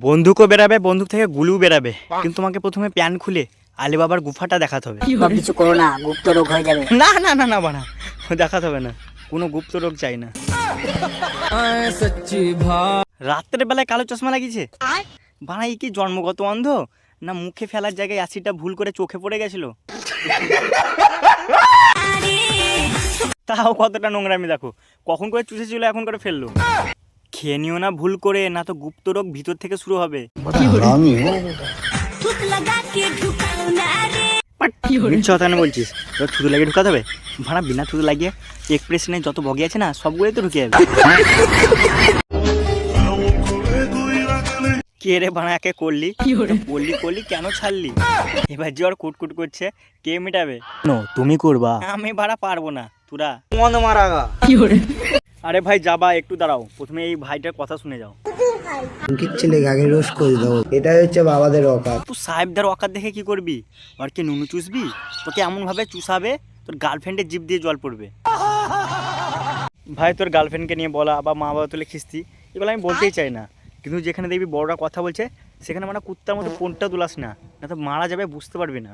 বন্দুকও বেরাবে, বন্দুক থেকে গুলিও বেরাবে, কিন্তু তোমাকে প্রথমে প্যান্ট খুলে আলী বাবার গুফাটা দেখাতে হবে। কিছু করো না, গুপ্ত রোগ হয়ে যাবে। না না না না বানা, দেখাতে হবে না, কোনো গুপ্ত রোগ চাই না। রাত্রের বেলায় কালো চশমা লাগিয়েছে বানা, এই কি জন্মগত অন্ধ না মুখে ফেলার জায়গায় অ্যাসিডটা ভুল করে চোখে পড়ে গেছিল? তাও কতটা নোংরামি দেখো, কখন করে চুষেছিল এখন করে ফেললো। খেয়ে নিও না ভুল করে, না তো গুপ্ত রোগ ভিতর থেকে শুরু হবে। বলছিস থুতু লাগিয়ে ঢুকাতে হবে? ভাড়া বিনা থুতু লাগিয়ে এক্সপ্রেশনে যত বগি আছে না সবগুলোই তো ঢুকে যাবে। কে রে বানা একে করলি করলি কেন ছাড়লি? এবার যে ওর কুটকুট করছে কে মেটাবে? তুমি করবা, আমি ভাড়া পারবো না, তোরা মন মারাগা। আরে ভাই যাবা, একটু দাঁড়াও, প্রথমে এই ভাইটার কথা শুনে যাও। ছেলেকে আগে রোজ করে দাও, এটাই হচ্ছে বাবাদের অকাত। তুই সাহেবদার অকাত দেখে কি করবি? আর কি নুনু চুষবি? তোকে এমন ভাবে চুষাবে তোর গার্লফ্রেন্ডের জিভ দিয়ে জল পড়বে। ভাই তোর গার্লফ্রেন্ডকে নিয়ে বলা বা মা বাবা তুলে খিস্তি, এগুলো আমি বলতেই চাই না, কিন্তু যেখানে দেখবি বড়রা কথা বলছে সেখানে মানে কুত্তার মতো ফোনটা তুলাস না, না তো মারা যাবে, বুঝতে পারবি না।